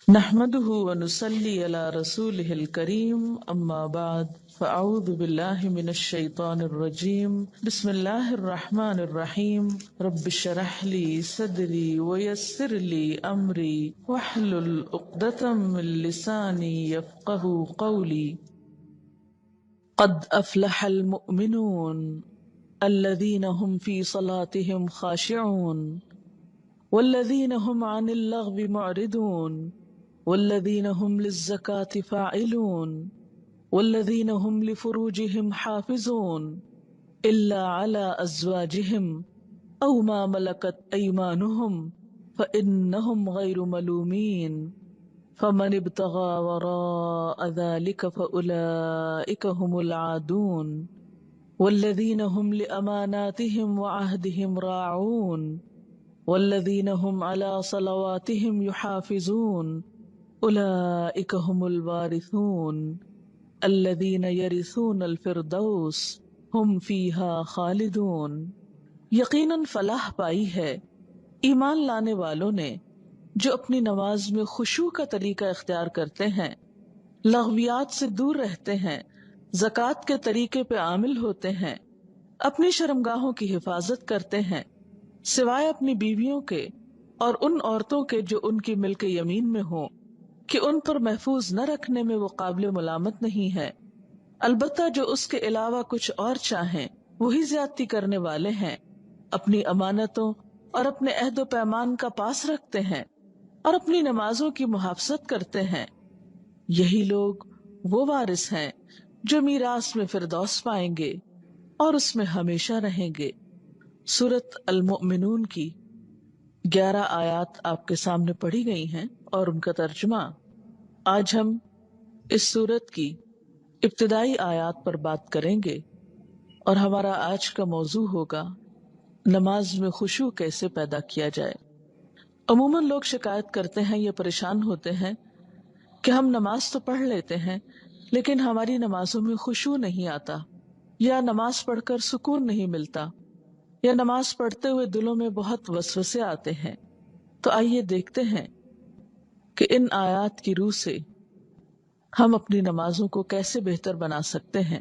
نحمده ونصلي على رسوله الكريم أما بعد فأعوذ بالله من الشيطان الرجيم بسم الله الرحمن الرحيم رب اشرح لي صدري ويسر لي أمري واحلل عقدة من لساني يفقه قولي قد أفلح المؤمنون الذين هم في صلاتهم خاشعون والذين هم عن اللغو معرضون والذين هم للزكاة فاعلون والذين هم لفروجهم حافظون إلا على أزواجهم أو ما ملكت أيمانهم فإنهم غير ملومين فمن ابتغى وراء ذلك فأولئك هم العادون والذين هم لأماناتهم وعهدهم راعون والذين هم على صلواتهم يحافظون أولئك هم الوارثون الذين يرثون الفردوس هم فيها خالدون۔ یقیناً فلاح پائی ہے ایمان لانے والوں نے جو اپنی نماز میں خشوع کا طریقہ اختیار کرتے ہیں، لغویات سے دور رہتے ہیں، زکوٰۃ کے طریقے پہ عامل ہوتے ہیں، اپنی شرمگاہوں کی حفاظت کرتے ہیں سوائے اپنی بیویوں کے اور ان عورتوں کے جو ان کی ملک یمین میں ہوں کہ ان پر محفوظ نہ رکھنے میں وہ قابل ملامت نہیں ہے، البتہ جو اس کے علاوہ کچھ اور چاہیں وہی زیادتی کرنے والے ہیں، اپنی امانتوں اور اپنے عہد و پیمان کا پاس رکھتے ہیں اور اپنی نمازوں کی محافظت کرتے ہیں، یہی لوگ وہ وارث ہیں جو میراث میں فردوس پائیں گے اور اس میں ہمیشہ رہیں گے۔ سورۃ المؤمنون کی 11 آیات آپ کے سامنے پڑھی گئی ہیں اور ان کا ترجمہ۔ آج ہم اس سورت کی ابتدائی آیات پر بات کریں گے اور ہمارا آج کا موضوع ہوگا نماز میں خشوع کیسے پیدا کیا جائے۔ عموماً لوگ شکایت کرتے ہیں یا پریشان ہوتے ہیں کہ ہم نماز تو پڑھ لیتے ہیں لیکن ہماری نمازوں میں خشوع نہیں آتا، یا نماز پڑھ کر سکون نہیں ملتا، یا نماز پڑھتے ہوئے دلوں میں بہت وسوسے آتے ہیں۔ تو آئیے دیکھتے ہیں کہ ان آیات کی روح سے ہم اپنی نمازوں کو کیسے بہتر بنا سکتے ہیں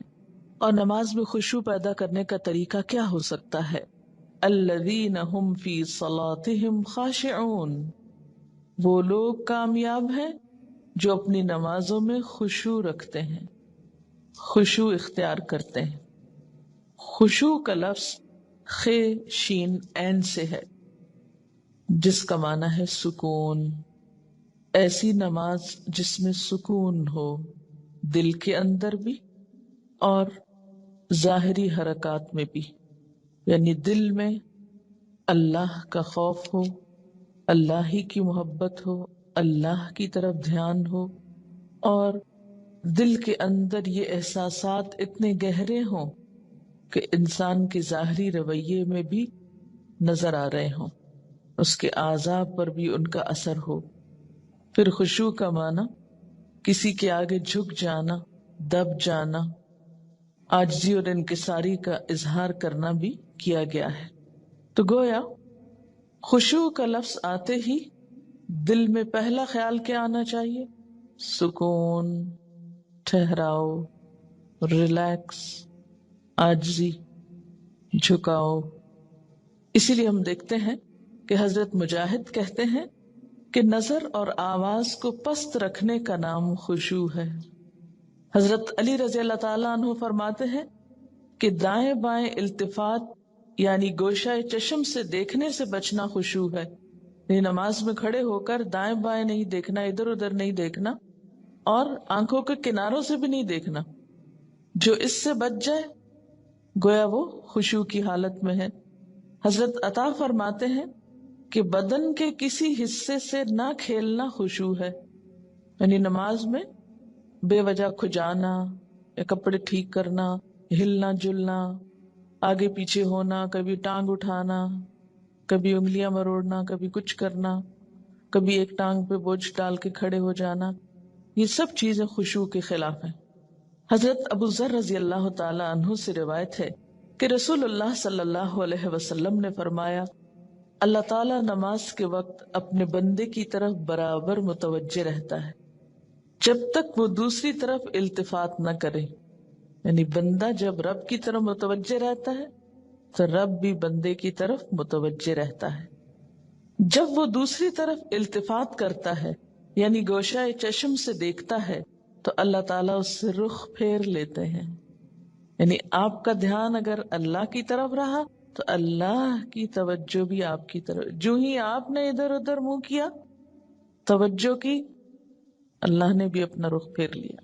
اور نماز میں خشوع پیدا کرنے کا طریقہ کیا ہو سکتا ہے۔ الذین هم فی صلاتهم خاشعون، وہ لوگ کامیاب ہیں جو اپنی نمازوں میں خشوع رکھتے ہیں، خشوع اختیار کرتے ہیں۔ خشوع کا لفظ خ شین عین سے ہے جس کا معنی ہے سکون، ایسی نماز جس میں سکون ہو، دل کے اندر بھی اور ظاہری حرکات میں بھی، یعنی دل میں اللہ کا خوف ہو، اللہ ہی کی محبت ہو، اللہ کی طرف دھیان ہو، اور دل کے اندر یہ احساسات اتنے گہرے ہوں کہ انسان کے ظاہری رویے میں بھی نظر آ رہے ہوں، اس کے اعضاء پر بھی ان کا اثر ہو۔ پھر خشوع کا معنی کسی کے آگے جھک جانا، دب جانا، عاجزی اور انکساری کا اظہار کرنا بھی کیا گیا ہے۔ تو گویا خشوع کا لفظ آتے ہی دل میں پہلا خیال کیا آنا چاہیے؟ سکون، ٹھہراؤ، ریلیکس، عاجزی، جھکاؤ۔ اسی لیے ہم دیکھتے ہیں کہ حضرت مجاہد کہتے ہیں کہ نظر اور آواز کو پست رکھنے کا نام خشوع ہے۔ حضرت علی رضی اللہ تعالیٰ عنہ فرماتے ہیں کہ دائیں بائیں التفات یعنی گوشہ چشم سے دیکھنے سے بچنا خشوع ہے، یعنی نماز میں کھڑے ہو کر دائیں بائیں نہیں دیکھنا، ادھر ادھر نہیں دیکھنا، اور آنکھوں کے کناروں سے بھی نہیں دیکھنا۔ جو اس سے بچ جائے گویا وہ خشوع کی حالت میں ہے۔ حضرت عطا فرماتے ہیں کہ بدن کے کسی حصے سے نہ کھیلنا خشوع ہے، یعنی نماز میں بے وجہ کھجانا یا کپڑے ٹھیک کرنا، ہلنا جلنا، آگے پیچھے ہونا، کبھی ٹانگ اٹھانا، کبھی انگلیاں مروڑنا، کبھی کچھ کرنا، کبھی ایک ٹانگ پہ بوجھ ڈال کے کھڑے ہو جانا، یہ سب چیزیں خشوع کے خلاف ہیں۔ حضرت ابو ذر رضی اللہ تعالی عنہ سے روایت ہے کہ رسول اللہ صلی اللہ علیہ وسلم نے فرمایا اللہ تعالیٰ نماز کے وقت اپنے بندے کی طرف برابر متوجہ رہتا ہے جب تک وہ دوسری طرف التفات نہ کرے. یعنی بندہ جب رب کی طرف متوجہ رہتا ہے تو رب بھی بندے کی طرف متوجہ رہتا ہے. جب وہ دوسری طرف التفات کرتا ہے یعنی گوشہ چشم سے دیکھتا ہے تو اللہ تعالیٰ اس سے رخ پھیر لیتے ہیں. یعنی آپ کا دھیان اگر اللہ کی طرف رہا تو اللہ کی توجہ بھی آپ کی طرف. جو ہی آپ نے ادھر ادھر منہ کیا توجہ کی، اللہ نے بھی اپنا رخ پھیر لیا.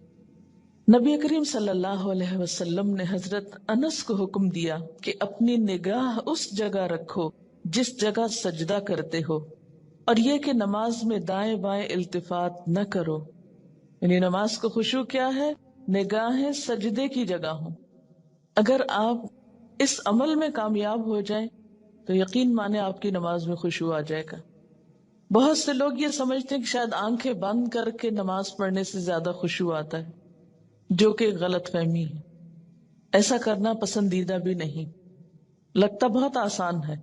نبی کریم صلی اللہ علیہ وسلم نے حضرت انس کو حکم دیا کہ اپنی نگاہ اس جگہ رکھو جس جگہ سجدہ کرتے ہو، اور یہ کہ نماز میں دائیں بائیں التفات نہ کرو. یعنی نماز کو خشوع کیا ہے؟ نگاہیں سجدے کی جگہ ہوں. اگر آپ اس عمل میں کامیاب ہو جائیں تو یقین مانے آپ کی نماز میں خشوع آ جائے گا. بہت سے لوگ یہ سمجھتے ہیں کہ شاید آنکھیں بند کر کے نماز پڑھنے سے زیادہ خشوع آتا ہے، جو کہ غلط فہمی ہے. ایسا کرنا پسندیدہ بھی نہیں. لگتا بہت آسان ہے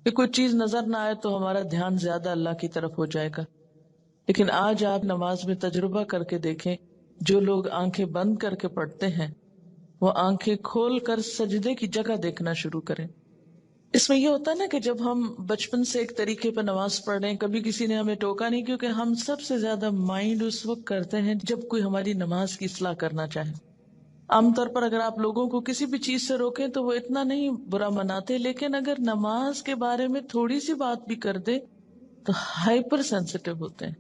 کہ کوئی چیز نظر نہ آئے تو ہمارا دھیان زیادہ اللہ کی طرف ہو جائے گا، لیکن آج آپ نماز میں تجربہ کر کے دیکھیں، جو لوگ آنکھیں بند کر کے پڑھتے ہیں وہ آنکھیں کھول کر سجدے کی جگہ دیکھنا شروع کریں. اس میں یہ ہوتا ہے نا کہ جب ہم بچپن سے ایک طریقے پر نماز پڑھ رہے ہیں، کبھی کسی نے ہمیں ٹوکا نہیں، کیونکہ ہم سب سے زیادہ مائنڈ اس وقت کرتے ہیں جب کوئی ہماری نماز کی اصلاح کرنا چاہے. عام طور پر اگر آپ لوگوں کو کسی بھی چیز سے روکیں تو وہ اتنا نہیں برا مناتے، لیکن اگر نماز کے بارے میں تھوڑی سی بات بھی کر دے تو ہائپر سینسیٹیو ہوتے ہیں،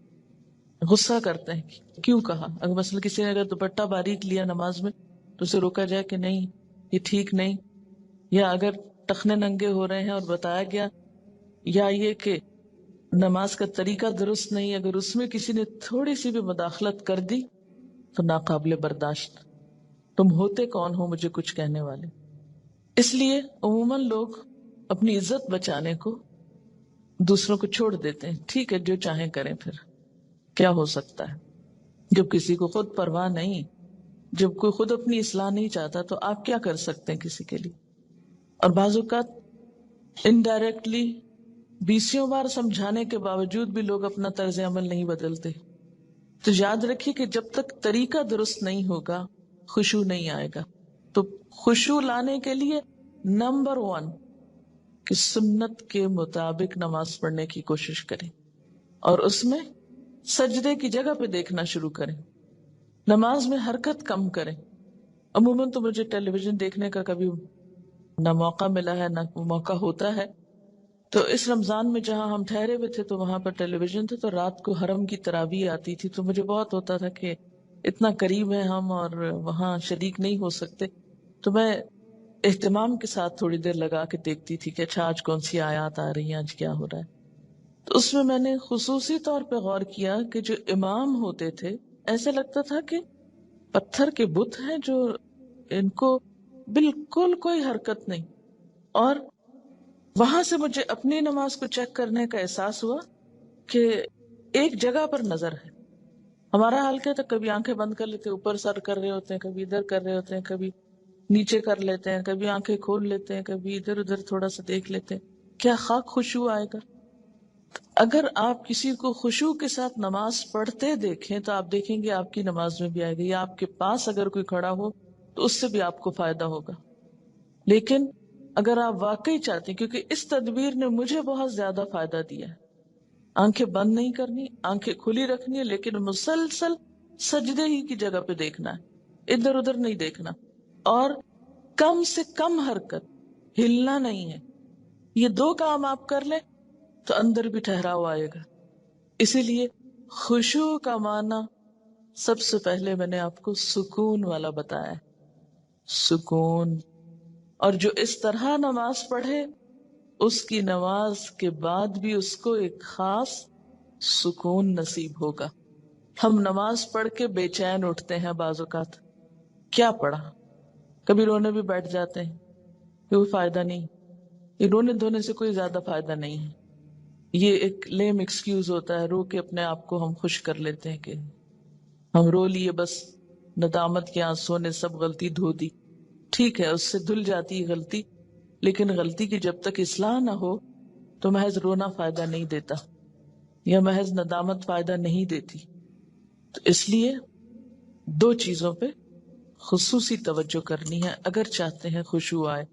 غصہ کرتے ہیں کہ کیوں کہا. اگر مثلا کسی نے اگر دوپٹہ باریک لیا نماز میں تو اسے روکا جائے کہ نہیں یہ ٹھیک نہیں، یا اگر ٹخنے ننگے ہو رہے ہیں اور بتایا گیا، یا یہ کہ نماز کا طریقہ درست نہیں، اگر اس میں کسی نے تھوڑی سی بھی مداخلت کر دی تو ناقابل برداشت. تم ہوتے کون ہو مجھے کچھ کہنے والے. اس لیے عموماً لوگ اپنی عزت بچانے کو دوسروں کو چھوڑ دیتے ہیں. ٹھیک ہے جو چاہیں کریں، پھر کیا ہو سکتا ہے. جب کسی کو خود پرواہ نہیں، جب کوئی خود اپنی اصلاح نہیں چاہتا تو آپ کیا کر سکتے ہیں کسی کے لیے. اور بعض اوقات انڈائریکٹلی 20 بار سمجھانے کے باوجود بھی لوگ اپنا طرز عمل نہیں بدلتے. تو یاد رکھیے کہ جب تک طریقہ درست نہیں ہوگا خشوع نہیں آئے گا. تو خشوع لانے کے لیے نمبر 1 کہ سنت کے مطابق نماز پڑھنے کی کوشش کریں، اور اس میں سجدے کی جگہ پہ دیکھنا شروع کریں. نماز میں حرکت کم کریں. عموماً تو مجھے ٹیلی ویژن دیکھنے کا کبھی نہ موقع ملا ہے نہ موقع ہوتا ہے. تو اس رمضان میں جہاں ہم ٹھہرے ہوئے تھے تو وہاں پر ٹیلی ویژن تھے، تو رات کو حرم کی تراویح آتی تھی، تو مجھے بہت ہوتا تھا کہ اتنا قریب ہے ہم اور وہاں شریک نہیں ہو سکتے. تو میں اہتمام کے ساتھ تھوڑی دیر لگا کے دیکھتی تھی کہ اچھا آج کون سی آیات آ رہی ہیں، آج کیا ہو رہا ہے. تو اس میں نے خصوصی طور پہ غور کیا کہ جو امام ہوتے تھے ایسے لگتا تھا کہ پتھر کے بت ہیں جو ان کو بالکل کوئی حرکت نہیں. اور وہاں سے مجھے اپنی نماز کو چیک کرنے کا احساس ہوا کہ ایک جگہ پر نظر ہے. ہمارا حال کیا تھا، کبھی آنکھیں بند کر لیتے، اوپر سر کر رہے ہوتے ہیں، کبھی ادھر کر رہے ہوتے ہیں، کبھی نیچے کر لیتے ہیں، کبھی آنکھیں کھول لیتے ہیں، کبھی ادھر ادھر تھوڑا سا دیکھ لیتے ہیں. کیا خاک خشوع آئے گا؟ اگر آپ کسی کو خشوع کے ساتھ نماز پڑھتے دیکھیں تو آپ دیکھیں گے آپ کی نماز میں بھی آئے گا، یا آپ کے پاس اگر کوئی کھڑا ہو تو اس سے بھی آپ کو فائدہ ہوگا. لیکن اگر آپ واقعی چاہتے ہیں، کیونکہ اس تدبیر نے مجھے بہت زیادہ فائدہ دیا ہے، آنکھیں بند نہیں کرنی، آنکھیں کھلی رکھنی ہے، لیکن مسلسل سجدے ہی کی جگہ پہ دیکھنا ہے، ادھر ادھر نہیں دیکھنا، اور کم سے کم حرکت، ہلنا نہیں ہے. یہ 2 کام آپ کر لیں تو اندر بھی ٹھہراؤ آئے گا. اسی لیے خشوع کا معنی سب سے پہلے میں نے آپ کو سکون والا بتایا. سکون. اور جو اس طرح نماز پڑھے اس کی نماز کے بعد بھی اس کو ایک خاص سکون نصیب ہوگا. ہم نماز پڑھ کے بے چین اٹھتے ہیں بعض اوقات، کیا پڑھا، کبھی رونے بھی بیٹھ جاتے ہیں، کوئی فائدہ نہیں. یہ رونے دھونے سے کوئی زیادہ فائدہ نہیں ہے. یہ ایک لیم ایکسکیوز ہوتا ہے، رو کے اپنے آپ کو ہم خوش کر لیتے ہیں کہ ہم رو لیے، بس ندامت کے آنسوں نے سب غلطی دھو دی. ٹھیک ہے، اس سے دھل جاتی ہے غلطی، لیکن غلطی کی جب تک اصلاح نہ ہو تو محض رونا فائدہ نہیں دیتا، یا محض ندامت فائدہ نہیں دیتی. تو اس لیے دو چیزوں پہ خصوصی توجہ کرنی ہے اگر چاہتے ہیں خشوع آئے.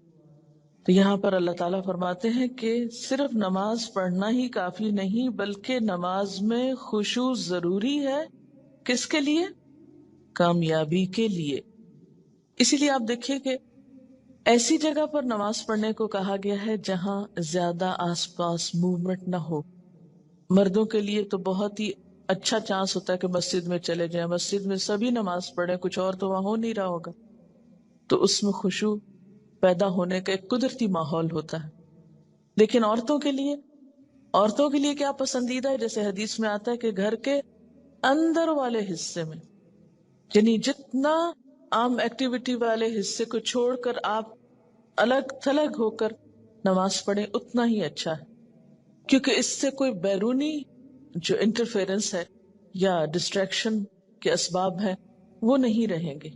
تو یہاں پر اللہ تعالیٰ فرماتے ہیں کہ صرف نماز پڑھنا ہی کافی نہیں، بلکہ نماز میں خشوع ضروری ہے. کس کے لیے؟ کامیابی کے لیے. اسی لیے آپ دیکھیے کہ ایسی جگہ پر نماز پڑھنے کو کہا گیا ہے جہاں زیادہ آس پاس موومنٹ نہ ہو. مردوں کے لیے تو بہت ہی اچھا چانس ہوتا ہے کہ مسجد میں چلے جائیں، مسجد میں سبھی نماز پڑھیں، کچھ اور تو وہاں ہو نہیں رہا ہوگا، تو اس میں خشوع پیدا ہونے کا ایک قدرتی ماحول ہوتا ہے. لیکن عورتوں کے لیے کیا پسندیدہ ہے؟ جیسے حدیث میں آتا ہے کہ گھر کے اندر والے حصے میں، یعنی جتنا عام ایکٹیویٹی والے حصے کو چھوڑ کر آپ الگ تھلگ ہو کر نماز پڑھیں اتنا ہی اچھا ہے، کیونکہ اس سے کوئی بیرونی جو انٹرفیرنس ہے یا ڈسٹریکشن کے اسباب ہیں وہ نہیں رہیں گے،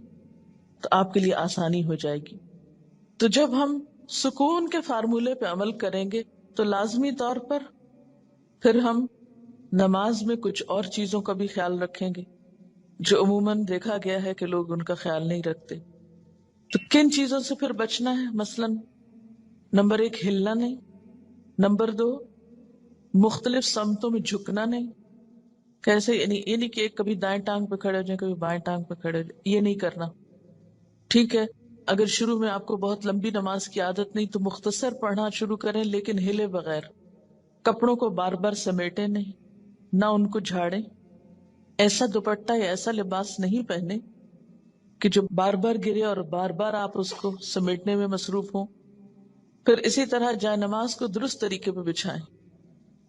تو آپ کے لیے آسانی ہو جائے گی. تو جب ہم سکون کے فارمولے پہ عمل کریں گے تو لازمی طور پر پھر ہم نماز میں کچھ اور چیزوں کا بھی خیال رکھیں گے جو عموماً دیکھا گیا ہے کہ لوگ ان کا خیال نہیں رکھتے. تو کن چیزوں سے پھر بچنا ہے؟ مثلاً نمبر 1 ہلنا نہیں، نمبر 2 مختلف سمتوں میں جھکنا نہیں. کیسے؟ یہ نہیں کہ کبھی دائیں ٹانگ پہ کھڑے ہو جائیں، کبھی بائیں ٹانگ پہ کھڑے ہو جائیں، یہ نہیں کرنا. ٹھیک ہے، اگر شروع میں آپ کو بہت لمبی نماز کی عادت نہیں تو مختصر پڑھنا شروع کریں، لیکن ہلے بغیر. کپڑوں کو بار بار سمیٹے نہیں، نہ ان کو جھاڑیں. ایسا دوپٹہ یا ایسا لباس نہیں پہنے کہ جو بار بار گرے اور بار بار آپ اس کو سمیٹنے میں مصروف ہوں. پھر اسی طرح جائے نماز کو درست طریقے پہ بچھائیں.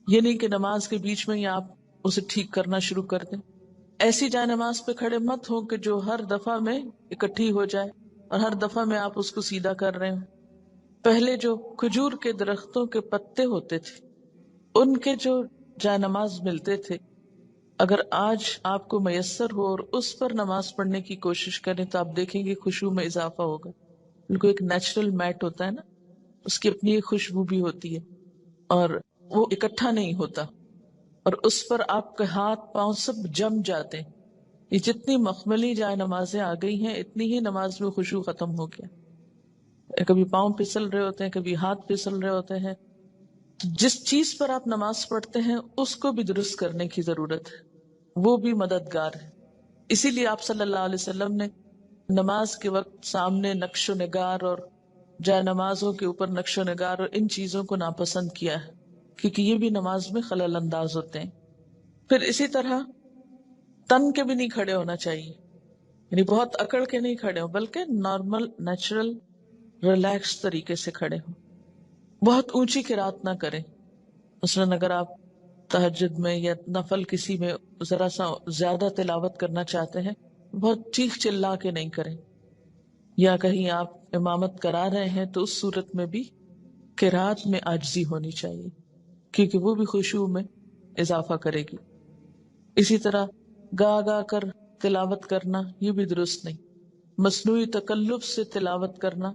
یہ نہیں کہ نماز کے بیچ میں ہی آپ اسے ٹھیک کرنا شروع کر دیں. ایسی جائے نماز پہ کھڑے مت ہو کہ جو ہر دفعہ میں اکٹھی ہو جائے اور ہر دفعہ میں آپ اس کو سیدھا کر رہے ہوں. پہلے جو کھجور کے درختوں کے پتے ہوتے تھے ان کے جو جائے نماز ملتے تھے، اگر آج آپ کو میسر ہو اور اس پر نماز پڑھنے کی کوشش کریں تو آپ دیکھیں گے خشوع میں اضافہ ہوگا. بالکل ایک نیچرل میٹ ہوتا ہے نا، اس کی اپنی ایک خوشبو بھی ہوتی ہے اور وہ اکٹھا نہیں ہوتا، اور اس پر آپ کے ہاتھ پاؤں سب جم جاتے ہیں. یہ جتنی مخملی جائے نمازیں آ گئی ہیں اتنی ہی نماز میں خشوع ختم ہو گیا. کبھی پاؤں پھسل رہے ہوتے ہیں، کبھی ہاتھ پھسل رہے ہوتے ہیں. جس چیز پر آپ نماز پڑھتے ہیں اس کو بھی درست کرنے کی ضرورت ہے، وہ بھی مددگار ہے. اسی لیے آپ صلی اللہ علیہ وسلم نے نماز کے وقت سامنے نقش و نگار اور جائے نمازوں کے اوپر نقش و نگار اور ان چیزوں کو ناپسند کیا ہے، کیونکہ یہ بھی نماز میں خلل انداز ہوتے ہیں. پھر اسی طرح تن کے بھی نہیں کھڑے ہونا چاہیے، یعنی بہت اکڑ کے نہیں کھڑے ہوں، بلکہ نارمل نیچرل ریلیکس طریقے سے کھڑے ہوں. بہت اونچی قرات نہ کریں. مثلاً اگر آپ تہجد میں یا نفل کسی میں ذرا سا زیادہ تلاوت کرنا چاہتے ہیں، بہت چیخ چلا کے نہیں کریں. یا کہیں آپ امامت کرا رہے ہیں تو اس صورت میں بھی قرات میں عاجزی ہونی چاہیے، کیونکہ وہ بھی خشوع میں اضافہ کرے گی. اسی طرح گا گا کر تلاوت کرنا یہ بھی درست نہیں. مصنوعی تکلف سے تلاوت کرنا.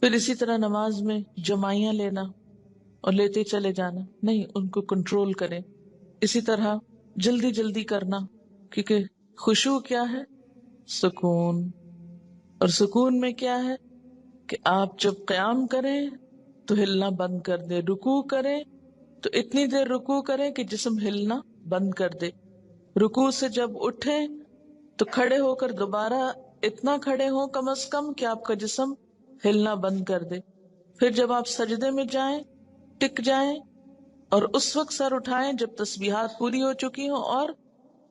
پھر اسی طرح نماز میں جمائیاں لینا اور لیتے چلے جانا نہیں، ان کو کنٹرول کریں. اسی طرح جلدی جلدی کرنا، کیونکہ خشوع کیا ہے؟ سکون. اور سکون میں کیا ہے کہ آپ جب قیام کریں تو ہلنا بند کر دیں، رکوع کریں تو اتنی دیر رکوع کریں کہ جسم ہلنا بند کر دے. رکوع سے جب اٹھیں تو کھڑے ہو کر دوبارہ اتنا کھڑے ہوں کم از کم کہ آپ کا جسم ہلنا بند کر دے. پھر جب آپ سجدے میں جائیں ٹک جائیں اور اس وقت سر اٹھائیں جب تسبیحات پوری ہو چکی ہوں اور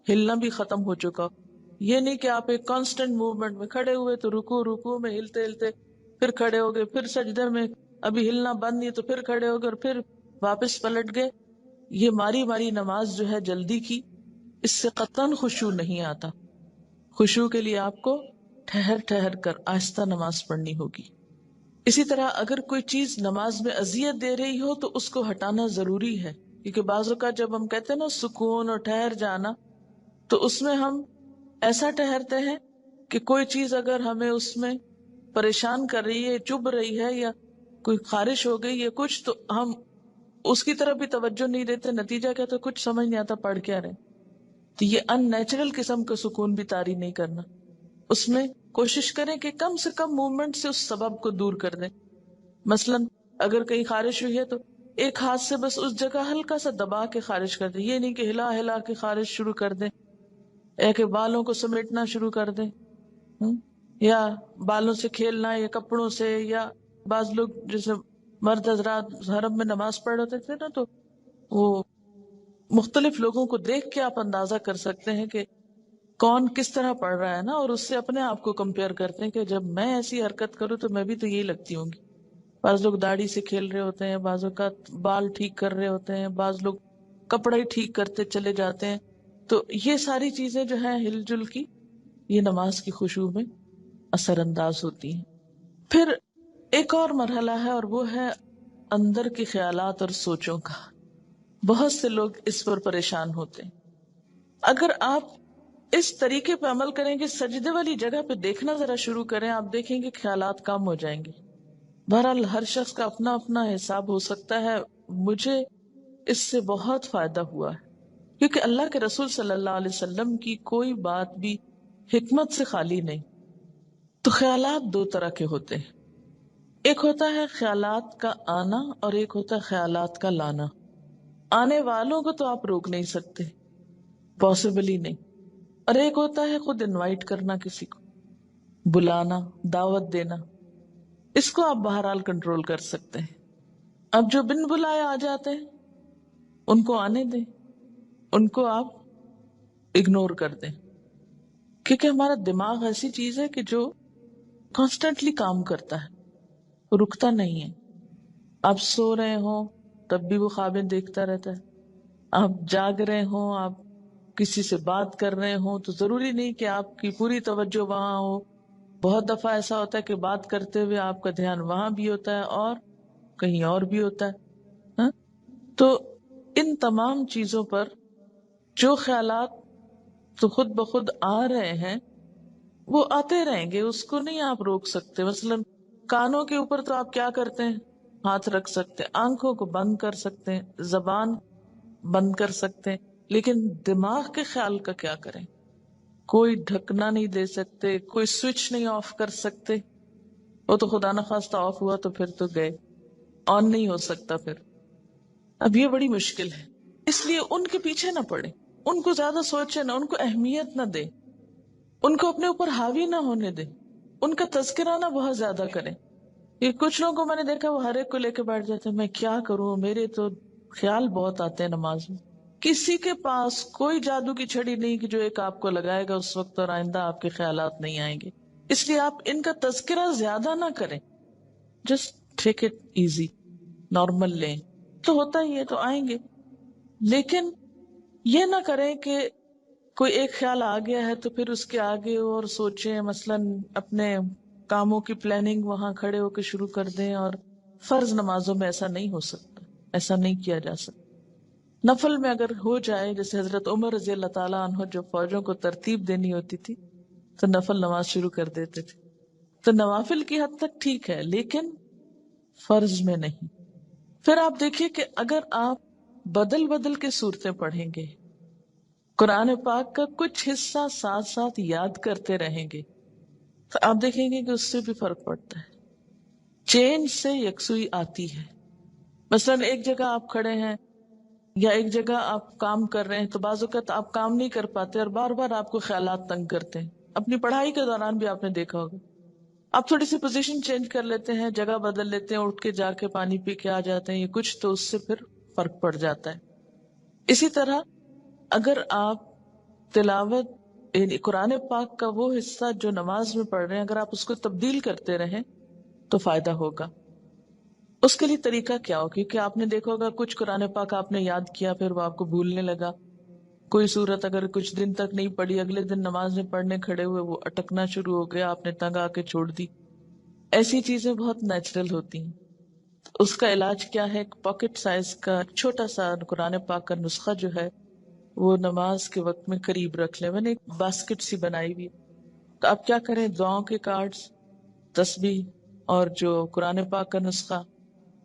ہلنا بھی ختم ہو چکا ہو. یہ نہیں کہ آپ ایک کانسٹنٹ موومنٹ میں کھڑے ہوئے تو رکوع میں ہلتے ہلتے پھر کھڑے ہو گئے، پھر سجدے میں ابھی ہلنا بند نہیں تو پھر کھڑے ہو گئے اور پھر واپس پلٹ گئے. یہ ماری ماری نماز جو ہے جلدی کی، اس سے قطعاً خشوع نہیں آتا. خشوع کے لیے آپ کو ٹھہر ٹھہر کر آہستہ نماز پڑھنی ہوگی. اسی طرح اگر کوئی چیز نماز میں اذیت دے رہی ہو تو اس کو ہٹانا ضروری ہے، کیونکہ بعض اوقات جب ہم کہتے ہیں نا سکون اور ٹھہر جانا، تو اس میں ہم ایسا ٹھہرتے ہیں کہ کوئی چیز اگر ہمیں اس میں پریشان کر رہی ہے، چبھ رہی ہے یا کوئی خارش ہو گئی یا کچھ، تو ہم اس کی طرف بھی توجہ نہیں دیتے، نتیجہ کیا؟ تو کچھ سمجھ نہیں آتا پڑھ کیا رہے. تو یہ ان نیچرل قسم کا سکون بھی طاری نہیں کرنا. اس میں کوشش کریں کہ کم سے کم موومنٹ سے اس سبب کو دور کر دیں. مثلا اگر کہیں خارش ہوئی ہے تو ایک ہاتھ سے بس اس جگہ ہلکا سا دبا کے خارش کر دیں. یہ نہیں کہ ہلا ہلا کے خارش شروع کر دیں، یا کہ بالوں کو سمیٹنا شروع کر دیں، یا بالوں سے کھیلنا، یا کپڑوں سے. یا بعض لوگ جیسے مرد حضرات حرم میں نماز پڑھ ہوتے تھے نا، تو وہ مختلف لوگوں کو دیکھ کے آپ اندازہ کر سکتے ہیں کہ کون کس طرح پڑھ رہا ہے نا، اور اس سے اپنے آپ کو کمپیئر کرتے ہیں کہ جب میں ایسی حرکت کروں تو میں بھی تو یہی لگتی ہوں گی. بعض لوگ داڑھی سے کھیل رہے ہوتے ہیں، بعض اوقات بال ٹھیک کر رہے ہوتے ہیں، بعض لوگ کپڑے ہی ٹھیک کرتے چلے جاتے ہیں. تو یہ ساری چیزیں جو ہیں ہل جل کی، یہ نماز کی خشوع میں اثر انداز ہوتی ہیں. پھر ایک اور مرحلہ ہے، اور وہ ہے اندر کے خیالات اور سوچوں کا. بہت سے لوگ اس پر پریشان ہوتے ہیں. اگر آپ اس طریقے پہ عمل کریں کہ سجدے والی جگہ پہ دیکھنا ذرا شروع کریں، آپ دیکھیں گے خیالات کم ہو جائیں گے. بہرحال ہر شخص کا اپنا اپنا حساب ہو سکتا ہے. مجھے اس سے بہت فائدہ ہوا ہے، کیونکہ اللہ کے رسول صلی اللہ علیہ وسلم کی کوئی بات بھی حکمت سے خالی نہیں. تو خیالات دو طرح کے ہوتے ہیں، ایک ہوتا ہے خیالات کا آنا اور ایک ہوتا ہے خیالات کا لانا. آنے والوں کو تو آپ روک نہیں سکتے، پاسبل ہی نہیں. اور ایک ہوتا ہے خود انوائٹ کرنا، کسی کو بلانا، دعوت دینا. اس کو آپ بہرحال کنٹرول کر سکتے ہیں. اب جو بن بلائے آ جاتے ہیں ان کو آنے دیں، ان کو آپ اگنور کر دیں، کیونکہ ہمارا دماغ ایسی چیز ہے کہ جو کانسٹنٹلی کام کرتا ہے، رکتا نہیں ہے. آپ سو رہے ہوں تب بھی وہ خوابیں دیکھتا رہتا ہے، آپ جاگ رہے ہوں، آپ کسی سے بات کر رہے ہوں تو ضروری نہیں کہ آپ کی پوری توجہ وہاں ہو. بہت دفعہ ایسا ہوتا ہے کہ بات کرتے ہوئے آپ کا دھیان وہاں بھی ہوتا ہے اور کہیں اور بھی ہوتا ہے. ہاں؟ تو ان تمام چیزوں پر جو خیالات تو خود بخود آ رہے ہیں وہ آتے رہیں گے، اس کو نہیں آپ روک سکتے. مثلا کانوں کے اوپر تو آپ کیا کرتے ہیں؟ ہاتھ رکھ سکتے ہیں، آنکھوں کو بند کر سکتے ہیں، زبان بند کر سکتے ہیں، لیکن دماغ کے خیال کا کیا کریں؟ کوئی ڈھکنا نہیں دے سکتے، کوئی سوئچ نہیں آف کر سکتے. وہ تو خدا نخواستہ آف ہوا تو پھر تو گئے، آن نہیں ہو سکتا پھر. اب یہ بڑی مشکل ہے. اس لیے ان کے پیچھے نہ پڑے، ان کو زیادہ سوچے نہ، ان کو اہمیت نہ دے، ان کو اپنے اوپر حاوی نہ ہونے دے، ان کا تذکرہ نہ بہت زیادہ کریں. یہ کچھ لوگوں کو میں نے دیکھا وہ ہر ایک کو لے کے بیٹھ جاتے ہیں، میں کیا کروں، میرے تو خیال بہت آتے ہیں نماز میں. کسی کے پاس کوئی جادو کی چھڑی نہیں کہ جو ایک آپ کو لگائے گا اس وقت اور آئندہ آپ کے خیالات نہیں آئیں گے. اس لیے آپ ان کا تذکرہ زیادہ نہ کریں، just take it easy, normal لیں. تو ہوتا ہی ہے تو آئیں گے، لیکن یہ نہ کریں کہ کوئی ایک خیال آ گیا ہے تو پھر اس کے آگے اور سوچیں. مثلا اپنے کاموں کی پلاننگ وہاں کھڑے ہو کے شروع کر دیں. اور فرض نمازوں میں ایسا نہیں ہو سکتا، ایسا نہیں کیا جا سکتا. نفل میں اگر ہو جائے، جیسے حضرت عمر رضی اللہ تعالیٰ عنہ جو فوجوں کو ترتیب دینی ہوتی تھی تو نفل نماز شروع کر دیتے تھے. تو نوافل کی حد تک ٹھیک ہے، لیکن فرض میں نہیں. پھر آپ دیکھیے کہ اگر آپ بدل بدل کے صورتیں پڑھیں گے، قرآن پاک کا کچھ حصہ ساتھ ساتھ یاد کرتے رہیں گے، تو آپ دیکھیں گے کہ اس سے بھی فرق پڑتا ہے. چین سے یکسوئی آتی ہے. مثلا ایک جگہ آپ کھڑے ہیں یا ایک جگہ آپ کام کر رہے ہیں تو بعض اوقات آپ کام نہیں کر پاتے اور بار بار آپ کو خیالات تنگ کرتے ہیں. اپنی پڑھائی کے دوران بھی آپ نے دیکھا ہوگا، آپ تھوڑی سی پوزیشن چینج کر لیتے ہیں، جگہ بدل لیتے ہیں، اٹھ کے جا کے پانی پی کے آ جاتے ہیں، یہ کچھ تو اس سے پھر فرق پڑ جاتا ہے. اسی طرح اگر آپ تلاوت یعنی قرآن پاک کا وہ حصہ جو نماز میں پڑھ رہے ہیں، اگر آپ اس کو تبدیل کرتے رہیں تو فائدہ ہوگا. اس کے لیے طریقہ کیا ہو؟ کیونکہ آپ نے دیکھا ہوگا کچھ قرآن پاک آپ نے یاد کیا پھر وہ آپ کو بھولنے لگا. کوئی صورت اگر کچھ دن تک نہیں پڑھی، اگلے دن نماز میں پڑھنے کھڑے ہوئے وہ اٹکنا شروع ہو گیا، آپ نے تنگ آ کے چھوڑ دی. ایسی چیزیں بہت نیچرل ہوتی ہیں. اس کا علاج کیا ہے؟ پاکٹ سائز کا چھوٹا سا قرآن پاک کا نسخہ جو ہے وہ نماز کے وقت میں قریب رکھ لیں. میں نے ایک باسکٹ سی بنائی ہوئی، تو آپ کیا کریں، دعاؤں کے کارڈز، تسبیح اور جو قرآن پاک کا نسخہ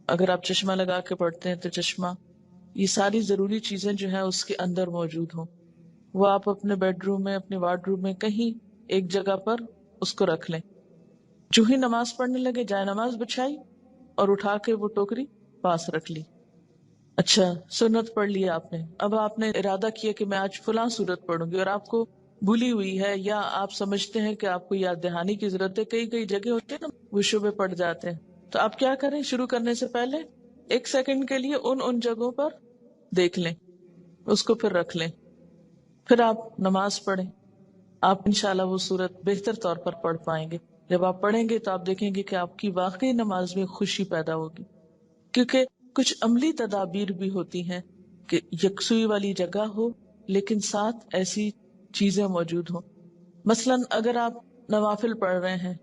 اگر آپ چشمہ لگا کے پڑھتے ہیں تو چشمہ، یہ ساری ضروری چیزیں جو ہیں اس کے اندر موجود ہوں. وہ آپ اپنے بیڈ روم میں، اپنے وارڈ روم میں، کہیں ایک جگہ پر اس کو رکھ لیں. جو ہی نماز پڑھنے لگے جائے نماز بچھائی اور اٹھا کے وہ ٹوکری پاس رکھ لی. اچھا، سنت پڑھ لی آپ نے، اب آپ نے ارادہ کیا کہ میں آج فلاں سورت پڑھوں گی، اور آپ کو بھولی ہوئی ہے یا آپ سمجھتے ہیں کہ آپ کو یاد دہانی کی ضرورت ہے. کئی کئی جگہ ہوتے ہیں نا وہ شبے پڑ جاتے ہیں. تو آپ کیا کریں، شروع کرنے سے پہلے 1 سیکنڈ کے لیے ان جگہوں پر دیکھ لیں، اس کو پھر رکھ لیں، پھر آپ نماز پڑھیں. آپ انشاءاللہ وہ صورت بہتر طور پر پڑھ پائیں گے. جب آپ پڑھیں گے تو آپ دیکھیں گے کہ آپ کی واقعی نماز میں خوشی پیدا ہوگی، کیونکہ کچھ عملی تدابیر بھی ہوتی ہیں کہ یکسوئی والی جگہ ہو لیکن ساتھ ایسی چیزیں موجود ہوں. مثلا اگر آپ نوافل پڑھ رہے ہیں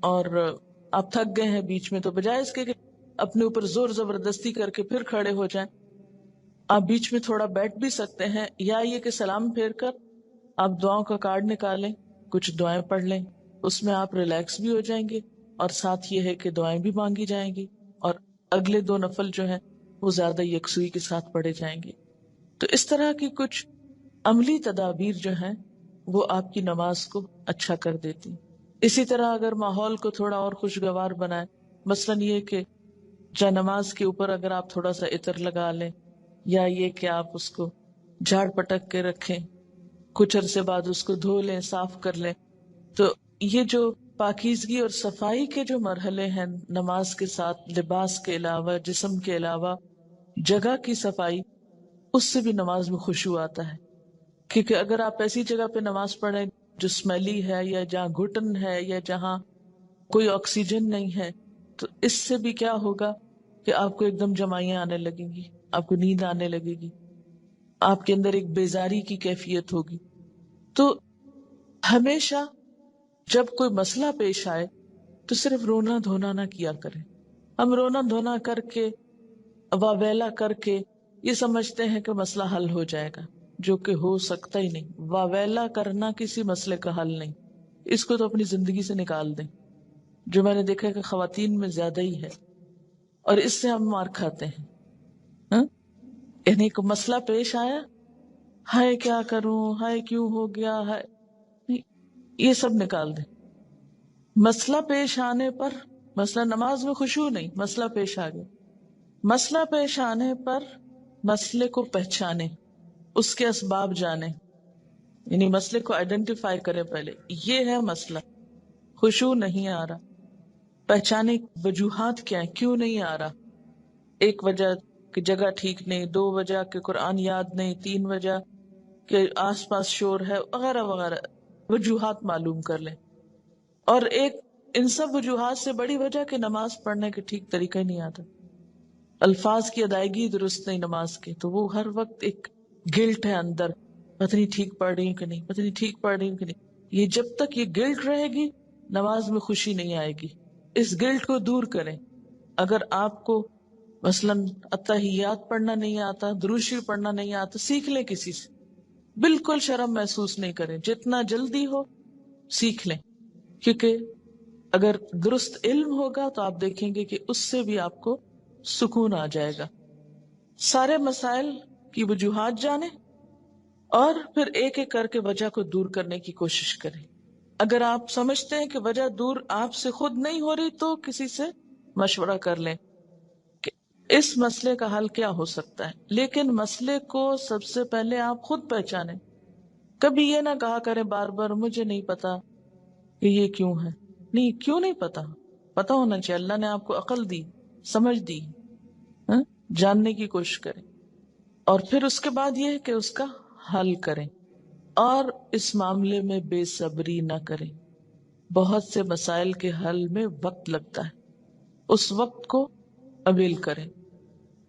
اور آپ تھک گئے ہیں بیچ میں، تو بجائے اس کے کہ اپنے اوپر زور زبردستی کر کے پھر کھڑے ہو جائیں، آپ بیچ میں تھوڑا بیٹھ بھی سکتے ہیں، یا یہ کہ سلام پھیر کر آپ دعاؤں کا کارڈ نکالیں، کچھ دعائیں پڑھ لیں. اس میں آپ ریلیکس بھی ہو جائیں گے اور ساتھ یہ ہے کہ دعائیں بھی مانگی جائیں گی، اور اگلے 2 نفل جو ہیں وہ زیادہ یکسوئی کے ساتھ پڑھے جائیں گے. تو اس طرح کی کچھ عملی تدابیر جو ہیں وہ آپ کی نماز کو اچھا کر دیتی. اسی طرح اگر ماحول کو تھوڑا اور خوشگوار بنائے، مثلا یہ کہ جا نماز کے اوپر اگر آپ تھوڑا سا عطر لگا لیں، یا یہ کہ آپ اس کو جھاڑ پٹک کے رکھیں، کچھ عرصے بعد اس کو دھو لیں، صاف کر لیں. تو یہ جو پاکیزگی اور صفائی کے جو مرحلے ہیں نماز کے ساتھ، لباس کے علاوہ، جسم کے علاوہ جگہ کی صفائی، اس سے بھی نماز میں خشوع آتا ہے. کیونکہ اگر آپ ایسی جگہ پہ نماز پڑھیں جو اسمیلی ہے، یا جہاں گھٹن ہے، یا جہاں کوئی آکسیجن نہیں ہے، تو اس سے بھی کیا ہوگا کہ آپ کو ایک دم جمائیاں آنے لگیں گی، آپ کو نیند آنے لگے گی، آپ کے اندر ایک بیزاری کی کیفیت ہوگی. تو ہمیشہ جب کوئی مسئلہ پیش آئے تو صرف رونا دھونا نہ کیا کریں. ہم رونا دھونا کر کے، واویلا کر کے یہ سمجھتے ہیں کہ مسئلہ حل ہو جائے گا، جو کہ ہو سکتا ہی نہیں. واویلا کرنا کسی مسئلے کا حل نہیں، اس کو تو اپنی زندگی سے نکال دیں، جو میں نے دیکھا کہ خواتین میں زیادہ ہی ہے، اور اس سے ہم مار کھاتے ہیں. ہاں؟ یعنی کوئی مسئلہ پیش آیا، ہائے کیا کروں، ہائے کیوں ہو گیا، ہائے، نہیں، یہ سب نکال دیں. مسئلہ پیش آنے پر، مسئلہ نماز میں خشوع نہیں، مسئلہ پیش آ گیا، مسئلہ پیش آنے پر مسئلے کو پہچانے، اس کے اسباب جانے، یعنی مسئلے کو آئیڈینٹیفائی کرے. پہلے یہ ہے مسئلہ، خشوع نہیں آ رہا، پہچانے وجوہات کیا ہیں، کیوں نہیں آ رہا. 1 وجہ کہ جگہ ٹھیک نہیں، 2 وجہ کہ قرآن یاد نہیں، 3 وجہ کہ آس پاس شور ہے، وغیرہ وغیرہ وجوہات معلوم کر لیں. اور ایک ان سب وجوہات سے بڑی وجہ کہ نماز پڑھنے کے ٹھیک طریقہ ہی نہیں آتا، الفاظ کی ادائیگی درست نہیں نماز کی، تو وہ ہر وقت ایک گلٹ ہے اندر، پتہ نہیں ٹھیک پڑھ رہی ہوں کہ نہیں، پتہ نہیں ٹھیک پڑھ رہی ہوں کہ نہیں. یہ جب تک یہ گلٹ رہے گی نماز میں خوشی نہیں آئے گی. اس گلٹ کو دور کریں. اگر آپ کو مثلاً اتحیات پڑھنا نہیں آتا، درود شریف پڑھنا نہیں آتا، سیکھ لیں کسی سے، بالکل شرم محسوس نہیں کریں، جتنا جلدی ہو سیکھ لیں. کیونکہ اگر درست علم ہوگا تو آپ دیکھیں گے کہ اس سے بھی آپ کو سکون آ جائے گا. سارے مسائل کی وجوہات جانیں اور پھر ایک ایک کر کے وجہ کو دور کرنے کی کوشش کریں. اگر آپ سمجھتے ہیں کہ وجہ دور آپ سے خود نہیں ہو رہی تو کسی سے مشورہ کر لیں کہ اس مسئلے کا حل کیا ہو سکتا ہے. لیکن مسئلے کو سب سے پہلے آپ خود پہچانیں. کبھی یہ نہ کہا کریں بار بار مجھے نہیں پتا کہ یہ کیوں ہے. نہیں، کیوں نہیں پتا ہونا چاہیے. اللہ نے آپ کو عقل دی، سمجھ دی، ہاں؟ جاننے کی کوشش کریں. اور پھر اس کے بعد یہ ہے کہ اس کا حل کریں، اور اس معاملے میں بے صبری نہ کریں. بہت سے مسائل کے حل میں وقت لگتا ہے، اس وقت کو اویل کریں،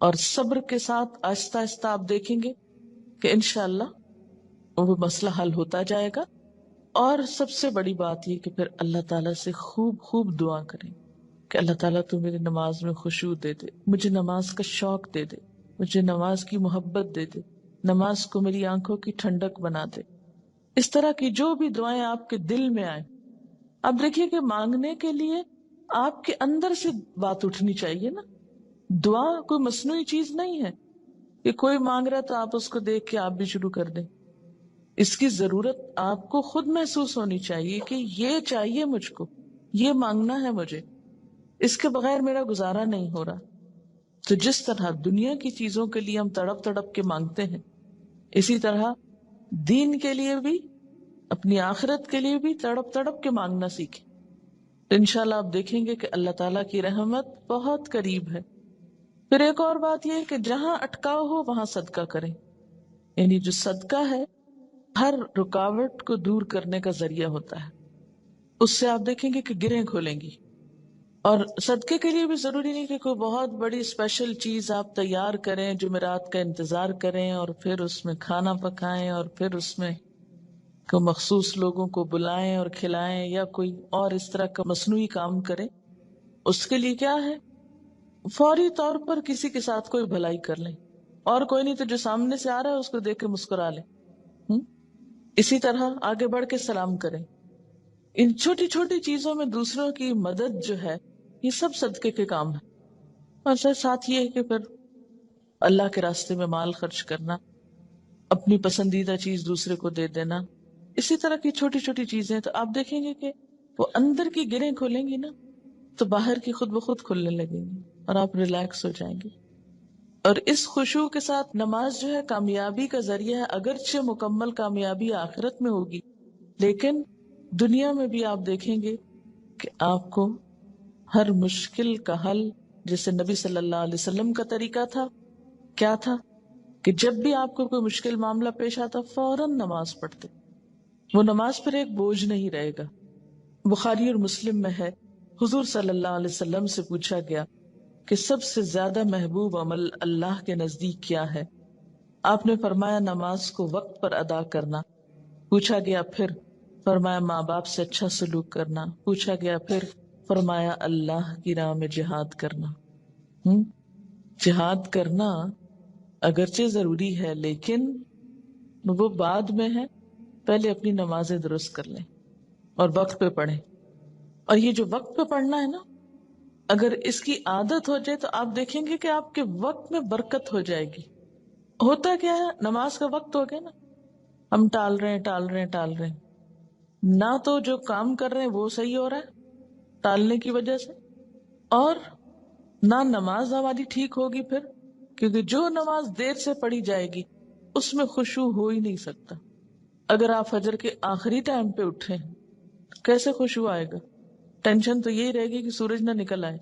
اور صبر کے ساتھ آہستہ آہستہ آپ دیکھیں گے کہ انشاءاللہ وہ مسئلہ حل ہوتا جائے گا. اور سب سے بڑی بات یہ کہ پھر اللہ تعالیٰ سے خوب خوب دعا کریں کہ اللہ تعالیٰ تو میری نماز میں خشوع دے دے، مجھے نماز کا شوق دے دے، مجھے نماز کی محبت دے دے، نماز کو میری آنکھوں کی ٹھنڈک بنا دے. اس طرح کی جو بھی دعائیں آپ کے دل میں آئیں. اب دیکھیے کہ مانگنے کے لیے آپ کے اندر سے بات اٹھنی چاہیے نا. دعا کوئی مصنوعی چیز نہیں ہے کہ کوئی مانگ رہا تو آپ اس کو دیکھ کے آپ بھی شروع کر دیں. اس کی ضرورت آپ کو خود محسوس ہونی چاہیے کہ یہ چاہیے مجھ کو، یہ مانگنا ہے مجھے، اس کے بغیر میرا گزارا نہیں ہو رہا. تو جس طرح دنیا کی چیزوں کے لیے ہم تڑپ تڑپ کے مانگتے ہیں، اسی طرح دین کے لیے بھی، اپنی آخرت کے لیے بھی تڑپ تڑپ کے مانگنا سیکھیں. تو انشاءاللہ آپ دیکھیں گے کہ اللہ تعالیٰ کی رحمت بہت قریب ہے. پھر ایک اور بات یہ ہے کہ جہاں اٹکاؤ ہو وہاں صدقہ کریں. یعنی جو صدقہ ہے ہر رکاوٹ کو دور کرنے کا ذریعہ ہوتا ہے. اس سے آپ دیکھیں گے کہ گرہیں کھولیں گی. اور صدقے کے لیے بھی ضروری نہیں کہ کوئی بہت بڑی اسپیشل چیز آپ تیار کریں، جمعرات کا انتظار کریں اور پھر اس میں کھانا پکائیں اور پھر اس میں کوئی مخصوص لوگوں کو بلائیں اور کھلائیں یا کوئی اور اس طرح کا مصنوعی کام کریں. اس کے لیے کیا ہے، فوری طور پر کسی کے ساتھ کوئی بھلائی کر لیں، اور کوئی نہیں تو جو سامنے سے آ رہا ہے اس کو دیکھ کے مسکرا لیں. اسی طرح آگے بڑھ کے سلام کریں. ان چھوٹی چھوٹی چیزوں میں دوسروں کی مدد جو ہے یہ سب صدقے کے کام ہے. اور ساتھ یہ ہے کہ پھر اللہ کے راستے میں مال خرچ کرنا، اپنی پسندیدہ چیز دوسرے کو دے دینا، اسی طرح کی چھوٹی چھوٹی چیزیں. تو آپ دیکھیں گے کہ وہ اندر کی گرہیں کھولیں گی نا تو باہر کی خود بخود کھلنے لگیں گی اور آپ ریلیکس ہو جائیں گے. اور اس خشوع کے ساتھ نماز جو ہے کامیابی کا ذریعہ ہے. اگرچہ مکمل کامیابی آخرت میں ہوگی، لیکن دنیا میں بھی آپ دیکھیں گے کہ آپ کو ہر مشکل کا حل، جیسے نبی صلی اللہ علیہ وسلم کا طریقہ تھا، کیا تھا کہ جب بھی آپ کو کوئی مشکل معاملہ پیش آتا فوراً نماز پڑھتے. وہ نماز پھر ایک بوجھ نہیں رہے گا. بخاری اور مسلم میں ہے، حضور صلی اللہ علیہ وسلم سے پوچھا گیا کہ سب سے زیادہ محبوب عمل اللہ کے نزدیک کیا ہے؟ آپ نے فرمایا نماز کو وقت پر ادا کرنا. پوچھا گیا پھر؟ فرمایا ماں باپ سے اچھا سلوک کرنا. پوچھا گیا پھر؟ فرمایا اللہ کی راہ میں جہاد کرنا. جہاد کرنا اگرچہ ضروری ہے لیکن وہ بعد میں ہے، پہلے اپنی نمازیں درست کر لیں اور وقت پہ پڑھیں. اور یہ جو وقت پہ پڑھنا ہے نا، اگر اس کی عادت ہو جائے تو آپ دیکھیں گے کہ آپ کے وقت میں برکت ہو جائے گی. ہوتا کیا ہے، نماز کا وقت ہو گیا نا، ہم ٹال رہے ہیں، نہ تو جو کام کر رہے ہیں وہ صحیح ہو رہا ہے ٹالنے کی وجہ سے، اور نہ نماز ہماری ٹھیک ہوگی پھر، کیونکہ جو نماز دیر سے پڑھی جائے گی اس میں خشوع ہو ہی نہیں سکتا. اگر آپ فجر کے آخری ٹائم پہ اٹھیں کیسے خشوع آئے گا؟ ٹینشن تو یہی رہے گی کہ سورج نہ نکل آئے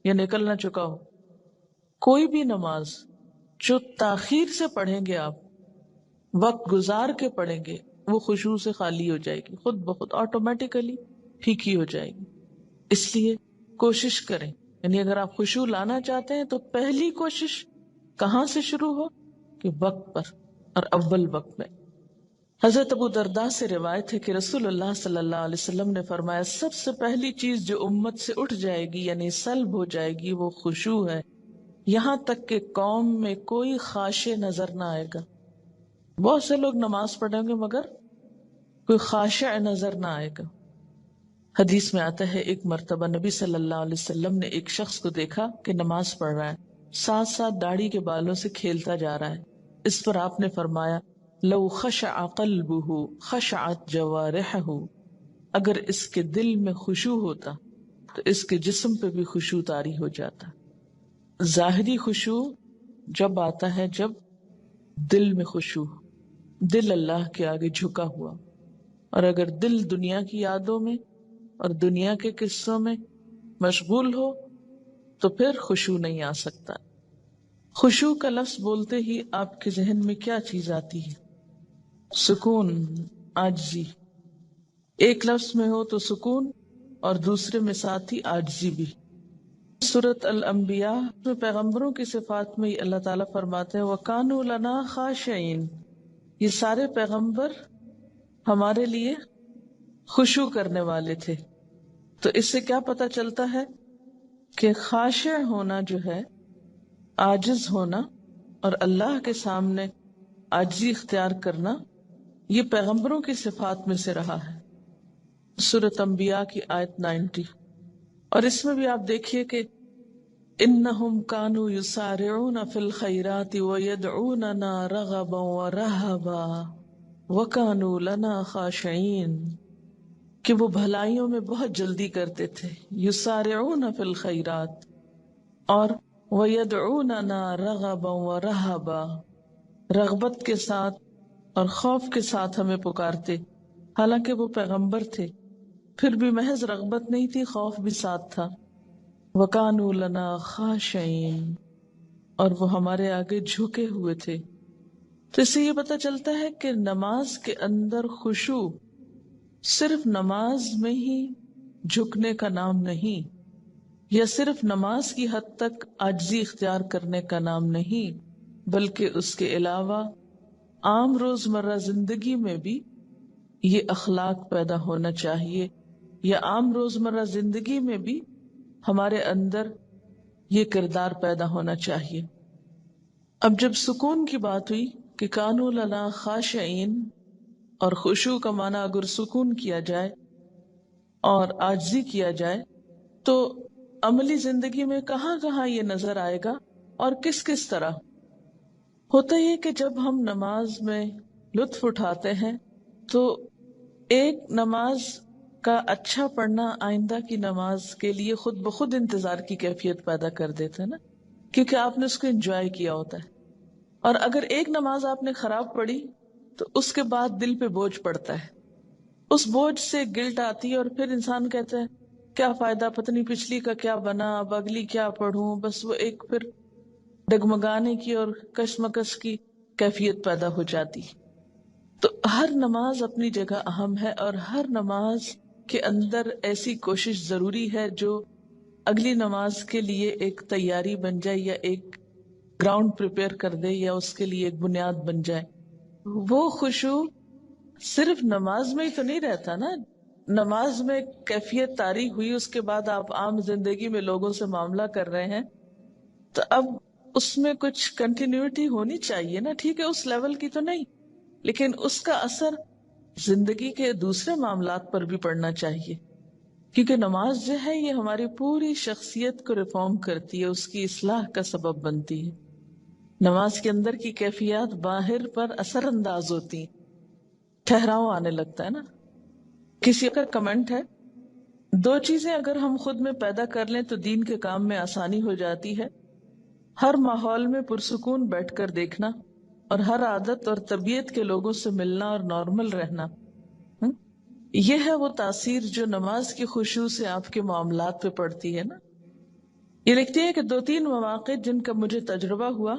یا نکل نہ چکا ہو. کوئی بھی نماز جو تاخیر سے پڑھیں گے آپ، وقت گزار کے پڑھیں گے، وہ خشوع سے خالی ہو جائے گی، خود بخود آٹومیٹیکلی پھیکی ہو جائے گی. اس لیے کوشش کریں، یعنی اگر آپ خشوع لانا چاہتے ہیں تو پہلی کوشش کہاں سے شروع ہو کہ وقت پر اور اول وقت میں. حضرت ابو درداء سے روایت ہے کہ رسول اللہ صلی اللہ علیہ وسلم نے فرمایا سب سے پہلی چیز جو امت سے اٹھ جائے گی یعنی سلب ہو جائے گی وہ خشوع ہے، یہاں تک کہ قوم میں کوئی خاشع نظر نہ آئے گا. بہت سے لوگ نماز پڑھیں گے مگر کوئی خاشع نظر نہ آئے گا. حدیث میں آتا ہے ایک مرتبہ نبی صلی اللہ علیہ وسلم نے ایک شخص کو دیکھا کہ نماز پڑھ رہا ہے، ساتھ ساتھ داڑھی کے بالوں سے کھیلتا جا رہا ہے. اس پر آپ نے فرمایا لو خشع قلبہ خشعت جوارحہ، اگر اس کے دل میں خشوع ہوتا تو اس کے جسم پہ بھی خشوع طاری ہو جاتا. ظاہری خشوع جب آتا ہے جب دل میں خشوع، دل اللہ کے آگے جھکا ہوا، اور اگر دل دنیا کی یادوں میں اور دنیا کے قصوں میں مشغول ہو تو پھر خشوع نہیں آ سکتا. خشوع کا لفظ بولتے ہی آپ کے ذہن میں کیا چیز آتی ہے؟ سکون، عاجزی. ایک لفظ میں ہو تو سکون اور دوسرے میں ساتھ ہی عاجزی بھی. سورۃ الانبیاء میں پیغمبروں کی صفات میں اللہ تعالیٰ فرماتے ہیں وَكَانُوا لَنَا خَاشِعِينَ، یہ سارے پیغمبر ہمارے لیے خشوع کرنے والے تھے. تو اس سے کیا پتہ چلتا ہے کہ خاشع ہونا جو ہے، عاجز ہونا اور اللہ کے سامنے عاجزی اختیار کرنا، یہ پیغمبروں کی صفات میں سے رہا ہے. سورۃ انبیاء کی آیت 90. اور اس میں بھی آپ دیکھیے کہ انہم کانوا یسارعون فی الخیرات ویدعوننا رغبا ورہبا وکانوا لنا خاشعین، کہ وہ بھلائیوں میں بہت جلدی کرتے تھے، یسارعون فی الخیرات، اور ویدعوننا رغبا ورہبا، رغبت کے ساتھ اور خوف کے ساتھ ہمیں پکارتے، حالانکہ وہ پیغمبر تھے، پھر بھی محض رغبت نہیں تھی، خوف بھی ساتھ تھا۔ وَكَانُوا لَنَا خَاشِعِينَ، اور وہ ہمارے آگے جھکے ہوئے تھے۔ تو اس سے یہ پتہ چلتا ہے کہ نماز کے اندر خشوع صرف نماز میں ہی جھکنے کا نام نہیں، یا صرف نماز کی حد تک عاجزی اختیار کرنے کا نام نہیں، بلکہ اس کے علاوہ عام روزمرہ زندگی میں بھی یہ اخلاق پیدا ہونا چاہیے، یا عام روزمرہ زندگی میں بھی ہمارے اندر یہ کردار پیدا ہونا چاہیے۔ اب جب سکون کی بات ہوئی کہ کانوا لنا خاشعین، اور خشوع کا معنی اگر سکون کیا جائے اور عاجزی کیا جائے تو عملی زندگی میں کہاں کہاں یہ نظر آئے گا اور کس کس طرح؟ ہوتا یہ کہ جب ہم نماز میں لطف اٹھاتے ہیں تو ایک نماز کا اچھا پڑھنا آئندہ کی نماز کے لیے خود بخود انتظار کی کیفیت پیدا کر دیتا ہے نا، کیونکہ آپ نے اس کو انجوائے کیا ہوتا ہے۔ اور اگر ایک نماز آپ نے خراب پڑھی تو اس کے بعد دل پہ بوجھ پڑتا ہے، اس بوجھ سے گلٹ آتی ہے، اور پھر انسان کہتا ہے کیا فائدہ، پتہ نہیں پچھلی کا کیا بنا، اب اگلی کیا پڑھوں، بس وہ ایک پھر ڈگمگانے کی اور کشمکش کی کیفیت پیدا ہو جاتی۔ تو ہر نماز اپنی جگہ اہم ہے، اور ہر نماز کے اندر ایسی کوشش ضروری ہے جو اگلی نماز کے لیے ایک تیاری بن جائے، یا ایک گراؤنڈ پریپیئر کر دے، یا اس کے لیے ایک بنیاد بن جائے۔ وہ خشوع صرف نماز میں ہی تو نہیں رہتا نا، نماز میں کیفیت طاری ہوئی، اس کے بعد آپ عام زندگی میں لوگوں سے معاملہ کر رہے ہیں، تو اب اس میں کچھ کنٹینیوٹی ہونی چاہیے نا، ٹھیک ہے اس لیول کی تو نہیں، لیکن اس کا اثر زندگی کے دوسرے معاملات پر بھی پڑنا چاہیے، کیونکہ نماز جو ہے یہ ہماری پوری شخصیت کو ریفارم کرتی ہے، اس کی اصلاح کا سبب بنتی ہے۔ نماز کے اندر کی کیفیات باہر پر اثر انداز ہوتی ہیں، ٹھہراؤ آنے لگتا ہے نا۔ کسی کا کمنٹ ہے، دو چیزیں اگر ہم خود میں پیدا کر لیں تو دین کے کام میں آسانی ہو جاتی ہے: ہر ماحول میں پرسکون بیٹھ کر دیکھنا، اور ہر عادت اور طبیعت کے لوگوں سے ملنا اور نارمل رہنا۔ یہ ہے وہ تاثیر جو نماز کی خشوع سے آپ کے معاملات پہ پڑتی ہے نا۔ یہ لکھتی ہے کہ 2-3 مواقع جن کا مجھے تجربہ ہوا،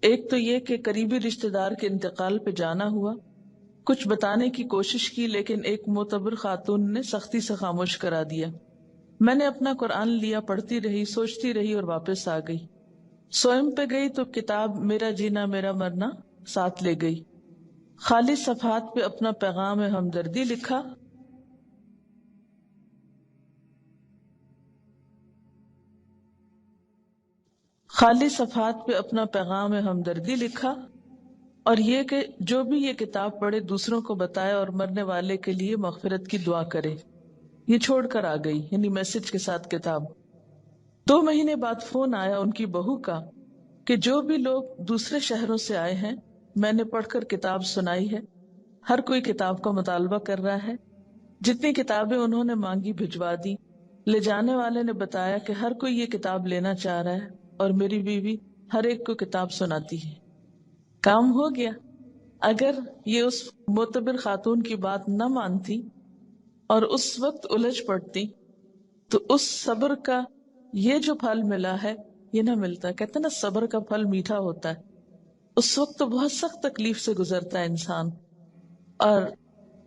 ایک تو یہ کہ قریبی رشتہ دار کے انتقال پہ جانا ہوا، کچھ بتانے کی کوشش کی لیکن ایک معتبر خاتون نے سختی سے خاموش کرا دیا۔ میں نے اپنا قرآن لیا، پڑھتی رہی، سوچتی رہی اور واپس آ گئی۔ سوئم پہ گئی تو کتاب میرا جینا میرا مرنا ساتھ لے گئی۔ خالی صفحات پہ اپنا پیغام ہمدردی لکھا، خالی صفحات پہ اپنا پیغام ہمدردی لکھا، اور یہ کہ جو بھی یہ کتاب پڑھے دوسروں کو بتائے اور مرنے والے کے لیے مغفرت کی دعا کرے۔ یہ چھوڑ کر آ گئی، یعنی میسج کے ساتھ کتاب۔ 2 مہینے بعد فون آیا ان کی بہو کا کہ جو بھی لوگ دوسرے شہروں سے آئے ہیں میں نے پڑھ کر کتاب سنائی ہے، ہر کوئی کتاب کا مطالبہ کر رہا ہے، جتنی کتابیں انہوں نے مانگی بھجوا دی۔ لے جانے والے نے بتایا کہ ہر کوئی یہ کتاب لینا چاہ رہا ہے، اور میری بیوی ہر ایک کو کتاب سناتی ہے۔ کام ہو گیا۔ اگر یہ اس معتبر خاتون کی بات نہ مانتی اور اس وقت الجھ پڑتی تو اس صبر کا یہ جو پھل ملا ہے یہ نہ ملتا۔ کہتے ہیں نا صبر کا پھل میٹھا ہوتا ہے۔ اس وقت تو بہت سخت تکلیف سے گزرتا ہے انسان، اور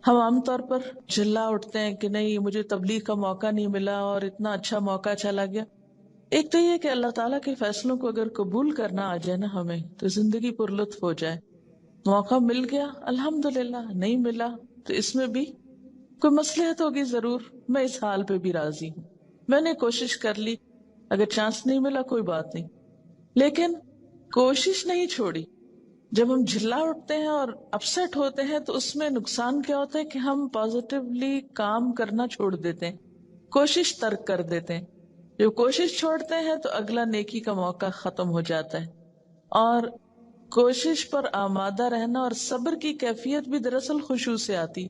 ہم عام طور پر چلا اٹھتے ہیں کہ نہیں مجھے تبلیغ کا موقع نہیں ملا اور اتنا اچھا موقع چلا گیا۔ ایک تو یہ کہ اللہ تعالیٰ کے فیصلوں کو اگر قبول کرنا آ جائے نا ہمیں تو زندگی پر لطف ہو جائے۔ موقع مل گیا الحمدللہ، نہیں ملا تو اس میں بھی کوئی مصلحت ہوگی ضرور، میں اس حال پہ بھی راضی ہوں، میں نے کوشش کر لی، اگر چانس نہیں ملا کوئی بات نہیں، لیکن کوشش نہیں چھوڑی۔ جب ہم جھلا اٹھتے ہیں اور اپسیٹ ہوتے ہیں تو اس میں نقصان کیا ہوتا ہے کہ ہم پازیٹیولی کام کرنا چھوڑ دیتے ہیں، کوشش ترک کر دیتے ہیں۔ جب کوشش چھوڑتے ہیں تو اگلا نیکی کا موقع ختم ہو جاتا ہے. اور کوشش پر آمادہ رہنا اور صبر کی کیفیت بھی دراصل خشوع سے آتی.